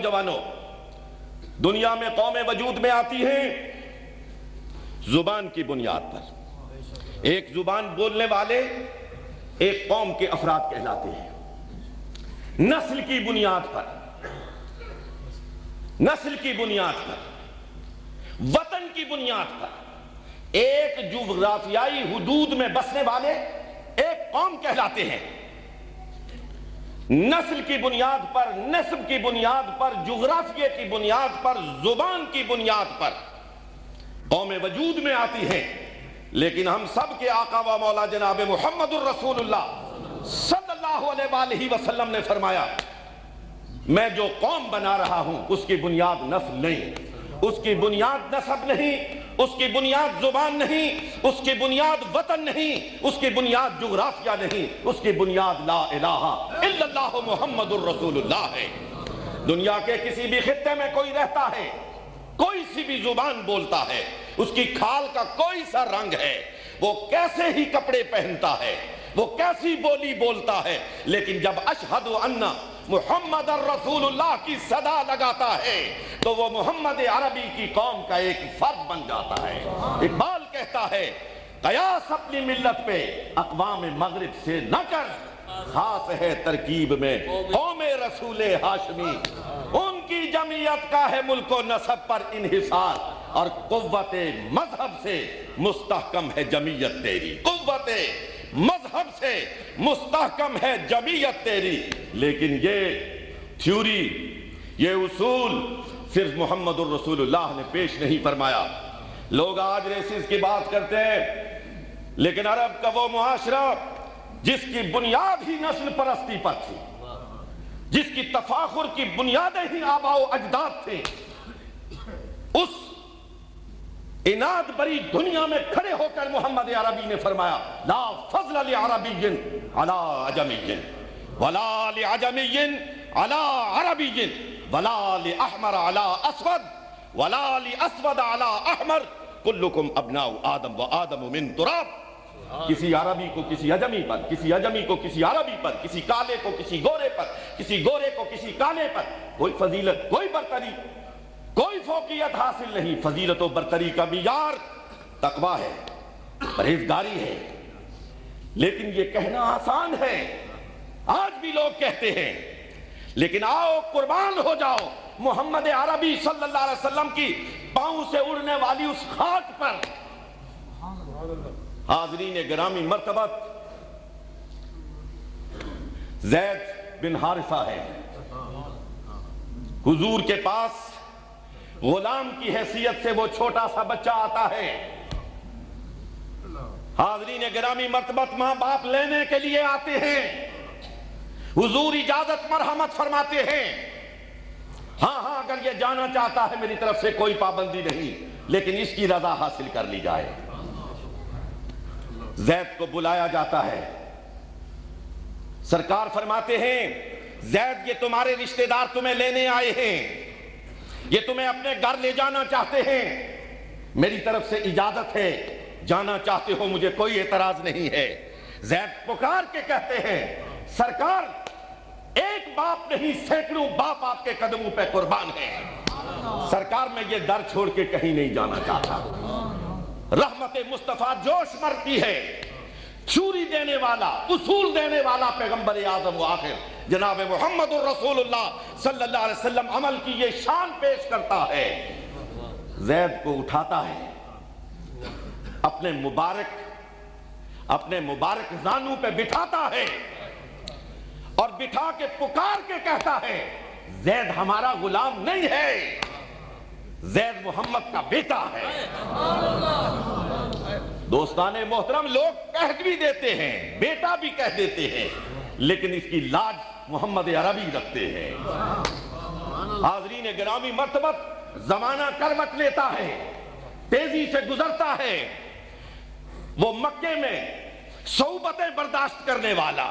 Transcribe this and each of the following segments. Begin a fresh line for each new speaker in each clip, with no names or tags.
نوجوانوں، دنیا میں قومیں وجود میں آتی ہیں زبان کی بنیاد پر۔ ایک زبان بولنے والے ایک قوم کے افراد کہلاتے ہیں۔ نسل کی بنیاد پر، نسل کی بنیاد پر، وطن کی بنیاد پر ایک جغرافیائی حدود میں بسنے والے ایک قوم کہلاتے ہیں۔ نسل کی بنیاد پر، نسب کی بنیاد پر، جغرافیے کی بنیاد پر، زبان کی بنیاد پر قومیں وجود میں آتی ہیں، لیکن ہم سب کے آقا و مولا جناب محمد الرسول اللہ صلی اللہ علیہ وآلہ وسلم نے فرمایا، میں جو قوم بنا رہا ہوں اس کی بنیاد نسل نہیں، اس کی بنیاد نسب نہیں، اس کی بنیاد زبان نہیں، اس کی بنیاد وطن نہیں، اس کی بنیاد جغرافیہ نہیں، اس کی بنیاد لا الہ الا اللہ محمد الرسول اللہ ہے۔ دنیا کے کسی بھی خطے میں کوئی رہتا ہے، کوئی سی بھی زبان بولتا ہے، اس کی کھال کا کوئی سا رنگ ہے، وہ کیسے ہی کپڑے پہنتا ہے، وہ کیسی بولی بولتا ہے، لیکن جب اشہد ان محمد الرسول اللہ کی صدا لگاتا ہے تو وہ محمد عربی کی قوم کا ایک فرد بن جاتا ہے۔ اقبال کہتا ہے، قیاس اپنی ملت پہ اقوام مغرب سے نہ کر، خاص ہے ترکیب میں قوم رسول ہاشمی، ان کی جمعیت کا ہے ملک و نسب پر انحصار، اور قوت مذہب سے مستحکم ہے جمعیت تیری، قوت مذہب سے مستحکم ہے جمعیت تیری۔ لیکن یہ تھیوری، یہ اصول صرف محمد الرسول اللہ نے پیش نہیں فرمایا۔ لوگ آج ریسز کی بات کرتے ہیں، لیکن عرب کا وہ معاشرہ جس کی بنیاد ہی نسل پرستی پر تھی، جس کی تفاخر کی بنیادیں ہی آباء و اجداد تھے، اس اناد بری دنیا میں کھڑے ہو کر محمد عربی نے فرمایا، لا فضل لعربی علی عجمی ولا لعجمی علی عربی ولا لأحمر علی اسود ولا لأسود علی احمر کلکم ابناء آدم و آدم من تراب۔ کسی عربی کو کسی عجمی پر، کسی عجمی کو کسی عربی پر، کسی کالے کو کسی گورے پر، کسی گورے کو کسی کالے پر کوئی فضیلت، کوئی برتری، کوئی فوقیت حاصل نہیں۔ فضیلت و برتری کا معیار تقویٰ ہے، پرہیزگاری ہے۔ لیکن یہ کہنا آسان ہے، آج بھی لوگ کہتے ہیں، لیکن آؤ قربان ہو جاؤ محمد عربی صلی اللہ علیہ وسلم کی پاؤں سے اڑنے والی اس خاک پر۔ حاضرین گرامی مرتبت، زید بن حارثہ ہے، حضور کے پاس غلام کی حیثیت سے وہ چھوٹا سا بچہ آتا ہے۔ حاضرین گرامی مرتبت، ماں باپ لینے کے لیے آتے ہیں، حضور اجازت مرحمت فرماتے ہیں، ہاں ہاں اگر یہ جانا چاہتا ہے میری طرف سے کوئی پابندی نہیں، لیکن اس کی رضا حاصل کر لی جائے۔ زید کو بلایا جاتا ہے، سرکار فرماتے ہیں، زید یہ تمہارے رشتہ دار تمہیں لینے آئے ہیں، یہ تمہیں اپنے گھر لے جانا چاہتے ہیں، میری طرف سے اجازت ہے، جانا چاہتے ہو مجھے کوئی اعتراض نہیں ہے۔ زید پکار کے کہتے ہیں، سرکار ایک باپ نہیں سینکڑوں باپ آپ کے قدموں پہ قربان ہیں، سرکار میں یہ در چھوڑ کے کہیں نہیں جانا چاہتا۔ رحمت مصطفیٰ جوش مرتی ہے، چھری دینے والا، اصول دینے والا پیغمبر اعظم و آخر جناب محمد الرسول اللہ صلی اللہ علیہ وسلم عمل کی یہ شان پیش کرتا ہے۔ زید کو اٹھاتا ہے، اپنے مبارک زانوں پہ بٹھاتا ہے، اور بٹھا کے پکار کے کہتا ہے، زید ہمارا غلام نہیں ہے، زید محمد کا بیٹا ہے۔ دوستان محترم، لوگ کہہ بھی دیتے ہیں، بیٹا بھی کہہ دیتے ہیں، لیکن اس کی لاج محمد عربی رکھتے ہیں۔ حاضرین گرامی مرتبت، زمانہ کروٹ لیتا ہے، تیزی سے گزرتا ہے۔ وہ مکے میں صعوبتیں برداشت کرنے والا،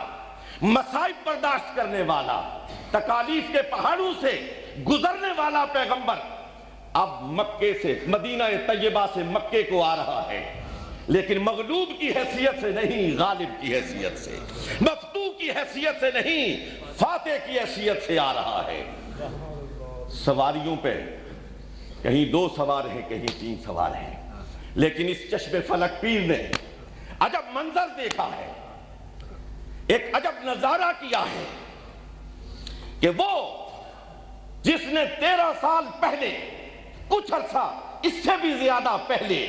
مصائب برداشت کرنے والا، تکالیف کے پہاڑوں سے گزرنے والا پیغمبر اب مکے سے، مدینہ طیبہ سے مکے کو آ رہا ہے، لیکن مغلوب کی حیثیت سے نہیں، غالب کی حیثیت سے، مفتوح کی حیثیت سے نہیں، فاتح کی حیثیت سے آ رہا ہے۔ سواریوں پہ کہیں 2 سوار ہیں کہیں 3 سوار ہیں، لیکن اس چشم فلک پیر نے عجب منظر دیکھا ہے، ایک عجب نظارہ کیا ہے کہ وہ جس نے 13 سال پہلے، کچھ عرصہ اس سے بھی زیادہ پہلے،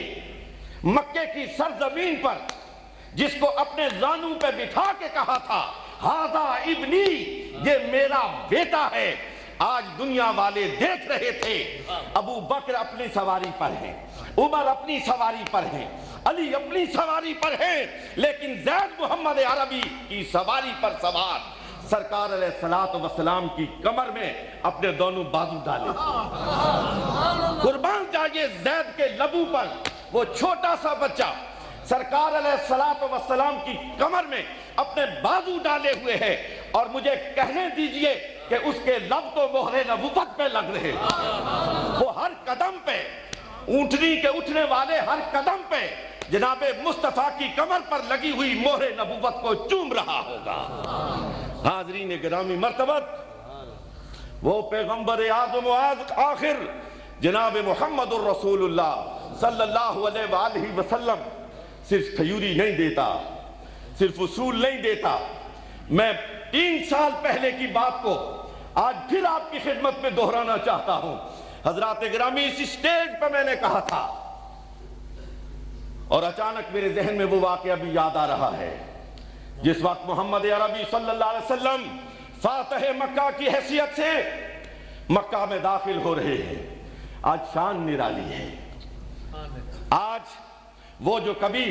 مکے کی سرزمین پر جس کو اپنے زانوں پہ بٹھا کے کہا تھا ہاذا ابنی، یہ میرا بیٹا ہے، آج دنیا والے دیکھ رہے تھے ابو بکر اپنی سواری پر ہیں، عمر اپنی سواری پر ہیں، علی اپنی سواری پر ہیں، لیکن زید محمد عربی کی سواری پر سوار سرکار علیہ الصلوۃ والسلام کی کمر میں اپنے دونوں بازو ڈالے تھے۔ قربان جائیے زید کے لبوں پر وہ چھوٹا سا بچہ سرکار علیہ الصلوۃ والسلام کی کمر میں اپنے بازو ڈالے ہوئے ہے، اور مجھے کہنے دیجئے کہ اس کے لب تو مہر نبوت پہ لگ رہے، وہ ہر قدم پہ، اونٹنی کے اٹھنے والے ہر قدم پہ جناب مصطفیٰ کی کمر پر لگی ہوئی مہر نبوت کو چوم رہا ہوگا۔ حاضرین گرامی مرتبت، وہ پیغمبر اعظم و آخر جناب محمد الرسول اللہ صلی اللہ علیہ وآلہ وسلم صرف تھیوری نہیں دیتا، صرف اصول نہیں دیتا۔ میں 3 سال پہلے کی بات کو آج پھر آپ کی خدمت میں دہرانا چاہتا ہوں۔ حضرات گرامی، اس اسٹیج پہ میں نے کہا تھا، اور اچانک میرے ذہن میں وہ واقعہ بھی یاد آ رہا ہے، جس وقت محمد عربی صلی اللہ علیہ وسلم فاتح مکہ کی حیثیت سے مکہ میں داخل ہو رہے ہیں۔ آج شان نرالی ہے۔ آج وہ جو کبھی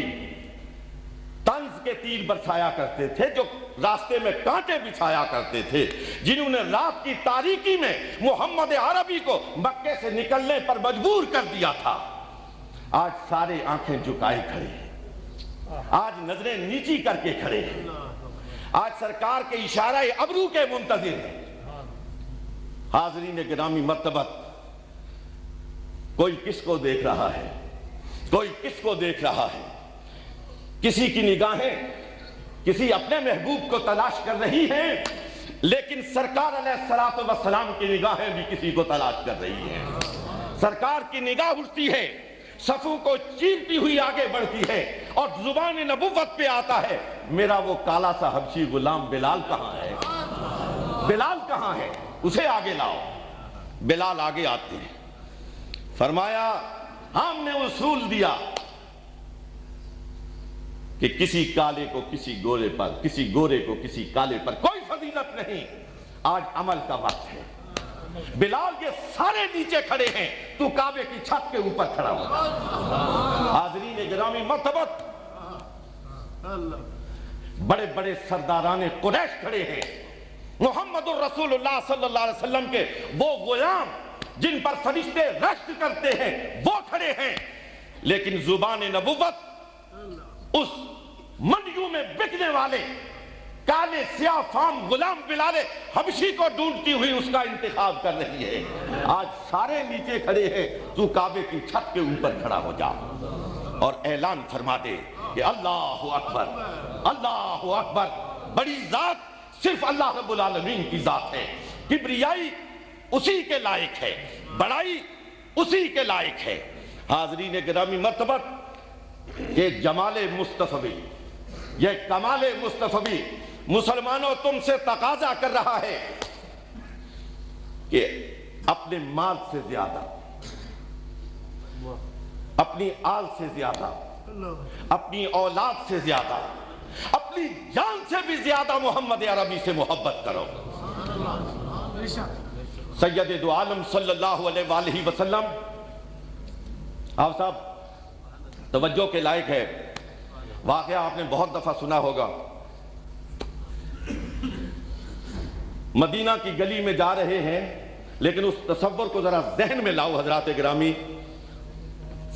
طنز کے تیر برسایا کرتے تھے، جو راستے میں کانٹے بچھایا کرتے تھے، جنہوں نے رات کی تاریکی میں محمد عربی کو مکے سے نکلنے پر مجبور کر دیا تھا، آج سارے آنکھیں جھکائے کھڑے ہیں، آج نظریں نیچی کر کے کھڑے ہیں، آج سرکار کے اشارہ ابرو کے منتظر ہیں۔ حاضرین گرامی مرتبت، کوئی کس کو دیکھ رہا ہے، کوئی کس کو دیکھ رہا ہے؟ کسی کی نگاہیں کسی اپنے محبوب کو تلاش کر رہی ہیں، لیکن سرکار علیہ الصلوۃ والسلام کی نگاہیں بھی کسی کو تلاش کر رہی ہیں۔ سرکار کی نگاہ اٹھتی ہے، صفوں کو چیرتی ہوئی آگے بڑھتی ہے، اور زبان نبوت پہ آتا ہے، میرا وہ کالا سا حبشی غلام بلال کہاں ہے؟ بلال کہاں ہے؟ اسے آگے لاؤ۔ بلال آگے آتے ہیں، فرمایا ہم نے اصول دیا کہ کسی کالے کو کسی گورے پر، کسی گورے کو کسی کالے پر کوئی فضیلت نہیں، آج عمل کا وقت ہے۔ بلال یہ سارے نیچے کھڑے ہیں، تو کعبے کی چھت کے اوپر کھڑا ہو جا۔ حاضرین گرامی مرتبت، بڑے بڑے سرداران قریش کھڑے ہیں، محمد الرسول اللہ صلی اللہ علیہ وسلم کے وہ غلام جن پر فرشتے رشک کرتے ہیں وہ کھڑے ہیں، لیکن زبان نبوت اس منڈیوں میں بکنے والے کالے سیاہ فام غلام بلال حبشی کو ڈھونڈتی ہوئی اس کا انتخاب کر رہی ہے۔ آج سارے نیچے کھڑے ہیں، تو کعبے کی چھت کے اوپر کھڑا ہو جا اور اعلان فرما دے کہ اللہ اکبر، اللہ اکبر، بڑی ذات صرف اللہ رب العالمین کی ذات ہے، کبریائی اسی کے لائق ہے، بڑائی اسی کے لائق ہے۔ حاضرین گرامی مرتبت، یہ جمال مصطفی، یہ کمال مصطفی مسلمانوں تم سے تقاضا کر رہا ہے کہ اپنے مال سے زیادہ، اپنی آل سے زیادہ، اپنی اولاد سے زیادہ، اپنی جان سے بھی زیادہ محمد عربی سے محبت کرو۔ سید دو عالم صلی اللہ علیہ وآلہ وسلم، آپ صاحب توجہ کے لائق ہے، واقعہ آپ نے بہت دفعہ سنا ہوگا۔ مدینہ کی گلی میں جا رہے ہیں، لیکن اس تصور کو ذرا ذہن میں لاؤ حضرات گرامی،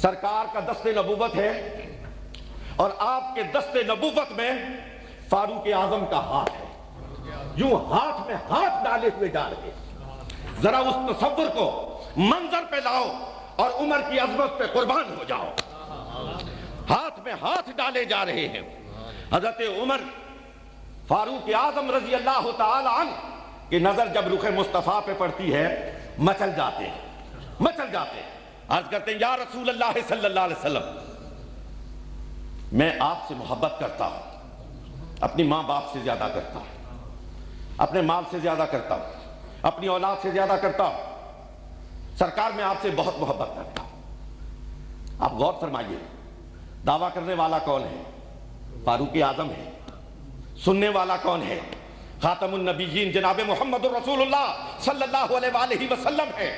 سرکار کا دست نبوت ہے، اور آپ کے دست نبوت میں فاروق اعظم کا ہاتھ ہے، یوں ہاتھ میں ہاتھ ڈالے ہوئے جا رہے ہیں۔ ذرا اس تصور کو منظر پہ لاؤ اور عمر کی عظمت پہ قربان ہو جاؤ۔ ہاتھ میں ہاتھ ڈالے جا رہے ہیں۔ حضرت عمر فاروق اعظم رضی اللہ تعالی عنہ کی نظر جب رخ مصطفیٰ پہ پڑتی ہے مچل جاتے ہیں. عرض کرتے ہیں یا رسول اللہ صلی اللہ علیہ وسلم میں آپ سے محبت کرتا ہوں, اپنی ماں باپ سے زیادہ کرتا ہوں, اپنے مال سے زیادہ کرتا ہوں, اپنی اولاد سے زیادہ کرتا ہوں. سرکار میں آپ سے بہت محبت کرتا ہوں. آپ غور فرمائیے, دعویٰ کرنے والا کون ہے؟ فاروق اعظم ہے. سننے والا کون ہے؟ خاتم النبیین جناب محمد رسول اللہ صلی اللہ علیہ وآلہ وسلم ہے.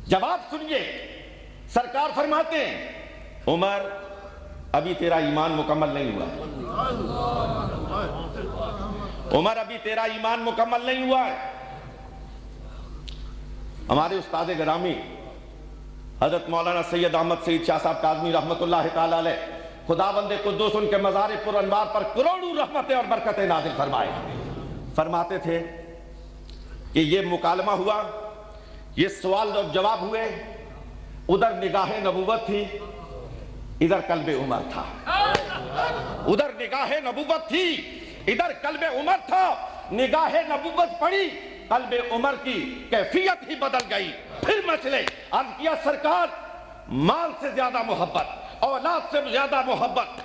جواب سنیے, سرکار فرماتے ہیں عمر ابھی تیرا ایمان مکمل نہیں ہوا. عمر ابھی تیرا ایمان مکمل نہیں ہوا ہے. ہمارے استاد گرامی حضرت مولانا سید احمد سعید شاہ صاحب کاظمی رحمت اللہ تعالی علیہ, خداوند قدوس ان کے مزار پر انوار پر کروڑوں رحمتیں اور برکتیں نازل فرمائے, فرماتے تھے کہ یہ مکالمہ ہوا, یہ سوال اور جواب ہوئے, ادھر نگاہ نبوت تھی, ادھر قلب عمر تھا. ادھر نگاہ نبوت تھی, ادھر قلب عمر تھا. نگاہ نبوت پڑی, قلب عمر کی کیفیت ہی بدل گئی. پھر مسئلے عرض کیا سرکار مال سے زیادہ محبت, اولاد سے زیادہ محبت,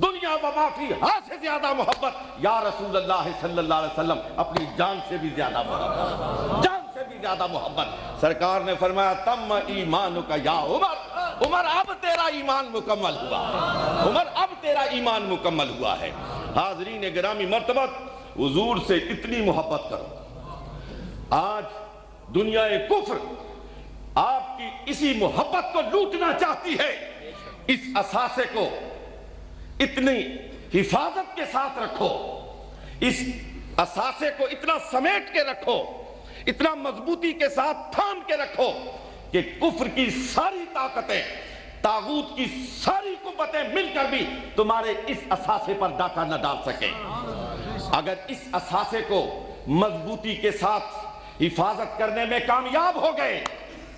دنیا و ما فیہا سے زیادہ محبت, یا رسول اللہ صلی اللہ علیہ وسلم اپنی جان سے بھی زیادہ محبت, جان سے بھی زیادہ محبت. سرکار نے فرمایا تم ایمانک یا عمر, عمر اب تیرا ایمان مکمل ہوا, عمر اب تیرا ایمان مکمل ہوا ہے. حاضرین گرامی مرتبت حضور سے اتنی محبت کرو. آج دنیا کفر آپ کی اسی محبت کو لوٹنا چاہتی ہے. اس اثاثے کو اتنی حفاظت کے ساتھ رکھو, اس اثاثے کو اتنا سمیٹ کے رکھو, اتنا مضبوطی کے ساتھ تھام کے رکھو کہ کفر کی ساری طاقتیں, طاغوت کی ساری قوتیں مل کر بھی تمہارے اس اثاثے پر ڈاکہ نہ ڈال سکیں. اگر اس اثاثے کو مضبوطی کے ساتھ حفاظت کرنے میں کامیاب ہو گئے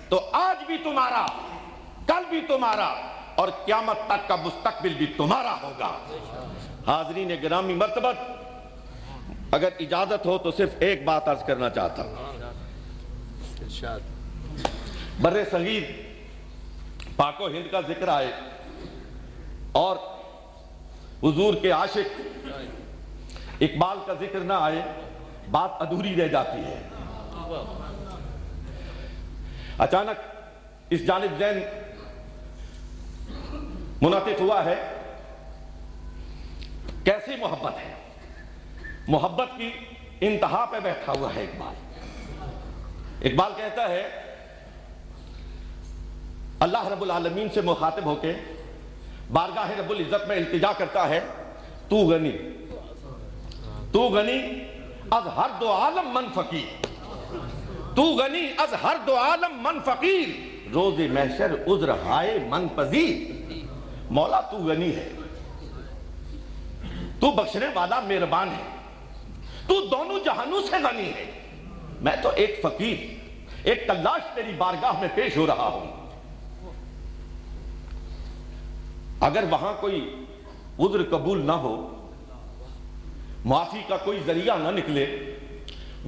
تو آج بھی تمہارا, کل بھی تمہارا, اور قیامت تک کا مستقبل بھی تمہارا ہوگا. حاضرین گرامی مرتبت اگر اجازت ہو تو صرف ایک بات عرض کرنا چاہتا ہوں. بر صغیر پاک و ہند کا ذکر آئے اور حضور کے عاشق اقبال کا ذکر نہ آئے, بات ادھوری رہ جاتی ہے. اچانک اس جانب ذہن منعطف ہوا ہے, کیسی محبت ہے, محبت کی انتہا پہ بیٹھا ہوا ہے اقبال. اقبال کہتا ہے اللہ رب العالمین سے مخاطب ہو کے بارگاہ رب العزت میں التجا کرتا ہے, تو غنی, تو غنی از ہر دو عالم من فقیر, تو غنی از ہر دو عالم من فقیر, روز محشر عذر ہائے من پذیر. مولا تو غنی ہے, تو بخشنے والا مہربان ہے, تو دونوں جہانوں سے غنی ہے. میں تو ایک فقیر, ایک تلاش تیری بارگاہ میں پیش ہو رہا ہوں. اگر وہاں کوئی عذر قبول نہ ہو, معافی کا کوئی ذریعہ نہ نکلے,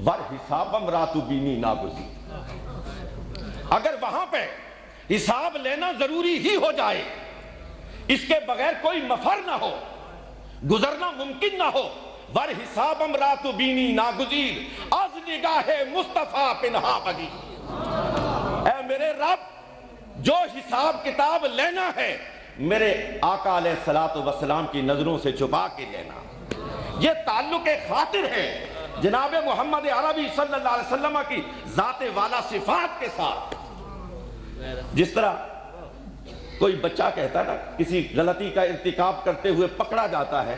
ور حسابم راتو بینی ناگزیر, اگر وہاں پہ حساب لینا ضروری ہی ہو جائے, اس کے بغیر کوئی مفر نہ ہو, گزرنا ممکن نہ ہو, ور حسابم راتو بینی ناگزیر, از نگاہ مصطفیٰ پنہا بگی. اے میرے رب, جو حساب کتاب لینا ہے میرے آقا علیہ السلام کی نظروں سے چھپا کے لینا. یہ تعلق خاطر ہے جناب محمد عربی صلی اللہ علیہ وسلم کی ذات والا صفات کے ساتھ. جس طرح کوئی بچہ کہتا ہے نا, کسی غلطی کا ارتکاب کرتے ہوئے پکڑا جاتا ہے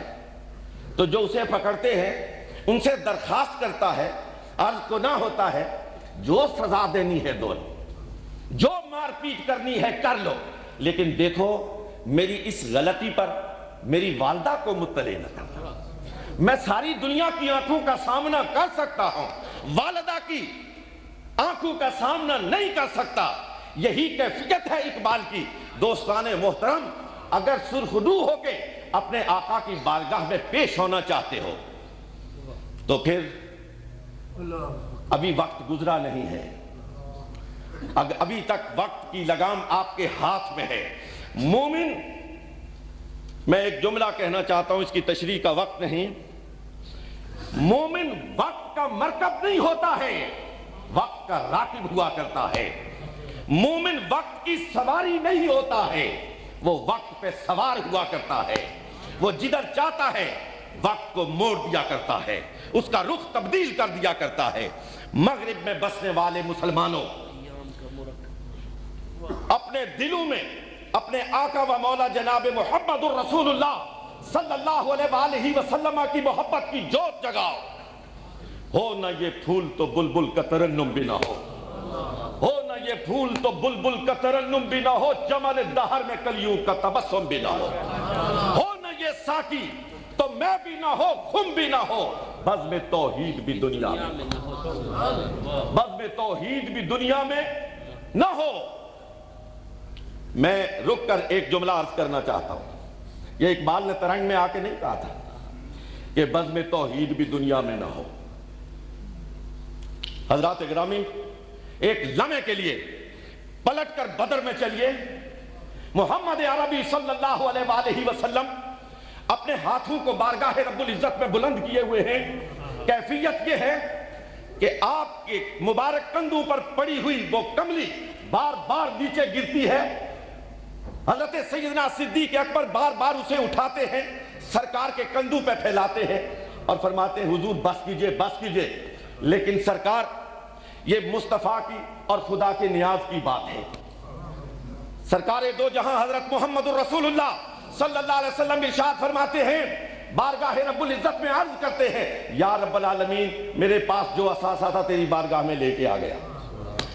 تو جو اسے پکڑتے ہیں ان سے درخواست کرتا ہے, عرض کو نہ ہوتا ہے جو سزا دینی ہے دو لو, جو مار پیٹ کرنی ہے کر لو, لیکن دیکھو میری اس غلطی پر میری والدہ کو مطلع نہ کرنا. میں ساری دنیا کی آنکھوں کا سامنا کر سکتا ہوں, والدہ کی آنکھوں کا سامنا نہیں کر سکتا. یہی کیفیت ہے اقبال کی. دوستان محترم, اگر سرخرو ہو کے اپنے آقا کی بارگاہ میں پیش ہونا چاہتے ہو تو پھر ابھی وقت گزرا نہیں ہے, ابھی تک وقت کی لگام آپ کے ہاتھ میں ہے. مومن، میں ایک جملہ کہنا چاہتا ہوں، اس کی تشریح کا وقت نہیں. مومن وقت کا مرکب نہیں ہوتا ہے، وقت کا راکب ہوا کرتا ہے. مومن وقت کی سواری نہیں ہوتا ہے، وہ وقت پہ سوار ہوا کرتا ہے. وہ جدھر چاہتا ہے وقت کو موڑ دیا کرتا ہے، اس کا رخ تبدیل کر دیا کرتا ہے. مغرب میں بسنے والے مسلمانوں، اپنے دلوں میں اپنے آقا و مولا جناب محمد الرسول اللہ صلی اللہ علیہ وآلہ وسلم کی محبت کی جوت جگاؤ. ہو نہ یہ پھول تو بلبل کا ترنم بھی نہ ہو نہ یہ پھول تو بلبل کا ترنم بھی نہ ہو، چمن دہر میں کلیوں کا تبسم بھی نہ ہو نہ یہ ساقی تو میں بھی نہ ہو، خم بھی نہ ہو، بزم توحید بھی دنیا میں، بزم توحید بھی دنیا میں نہ ہو. میں رک کر ایک جملہ عرض کرنا چاہتا ہوں. یہ اقبال نے ترنگ میں آ کے نہیں کہا تھا کہ بزم توحید بھی دنیا میں نہ ہو. حضرات گرامی، ایک لمحے کے لیے پلٹ کر بدر میں چلیے. محمد عربی صلی اللہ علیہ وآلہ وسلم اپنے ہاتھوں کو بارگاہ رب العزت میں بلند کیے ہوئے ہیں. کیفیت یہ ہے کہ آپ کے مبارک کندھوں پر پڑی ہوئی وہ کملی بار بار نیچے گرتی ہے. حضرت سیدنا صدیق اکبر بار بار اسے اٹھاتے ہیں، سرکار کے کندھوں پہ پھیلاتے ہیں اور فرماتے ہیں حضور بس کیجئے بس کیجئے. لیکن سرکار، یہ مصطفیٰ کی اور خدا کے نیاز کی بات ہے. سرکار دو جہاں حضرت محمد الرسول اللہ صلی اللہ علیہ وسلم ارشاد فرماتے ہیں، بارگاہ رب العزت میں عرض کرتے ہیں، یا رب العالمین، میرے پاس جو اثاثہ تھا تیری بارگاہ میں لے کے آ گیا،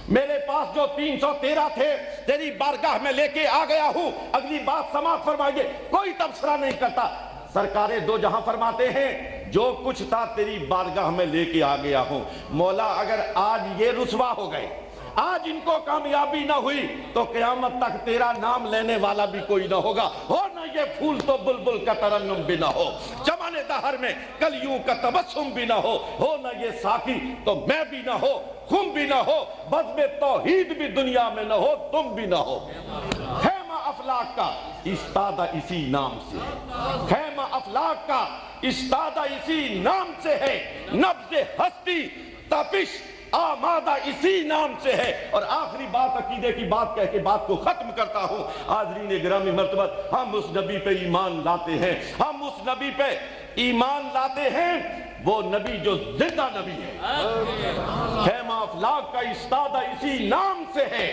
میرے پاس جو 313 تھے تیری بارگاہ میں لے کے آ گیا ہوں. اگلی بات سماعت فرمائیے، کوئی تبصرہ نہیں کرتا. سرکار دو جہاں فرماتے ہیں، جو کچھ تھا تیری بارگاہ میں لے کے آ گیا ہوں. مولا، اگر آج یہ رسوا ہو گئے، آج ان کو کامیابی نہ ہوئی، تو قیامت تک تیرا نام لینے والا بھی کوئی نہ ہوگا. ہو نہ یہ پھول تو بلبل کا ترنم بھی نہ ہو، چمن دہر میں کلیوں کا تبسم بھی نہ ہو نہ یہ ساقی تو میں بھی نہ ہو، خم بھی نہ ہو، بزم توحید بھی دنیا میں نہ ہو، تم بھی نہ ہو. خیمہ افلاک کا استادہ اسی نام سے ہے، خیمہ افلاک کا استادہ اسی نام سے ہے، نبض ہستی تپش آمادہ اسی نام سے ہے. اور آخری بات عقیدے کی بات کہہ کے بات کو ختم کرتا ہوں. حاضرین گرامی مرتبت، ہم اس نبی پہ ایمان لاتے ہیں، ہم اس نبی پہ ایمان لاتے ہیں، وہ نبی جو زندہ نبی ہے. خیمہ افلاک کا استادہ اسی نام سے ہے،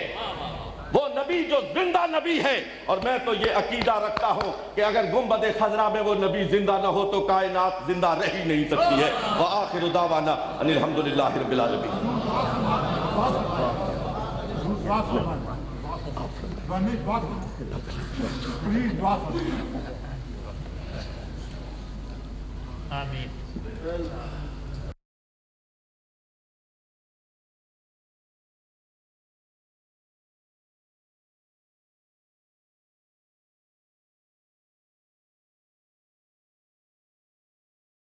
وہ نبی جو زندہ نبی ہے. اور میں تو یہ عقیدہ رکھتا ہوں کہ اگر گنبد خضرا میں وہ نبی زندہ نہ ہو تو کائنات زندہ رہ ہی نہیں سکتی ہے. وآخر دعوانا ان الحمدللہ رب العالمین.
آمین.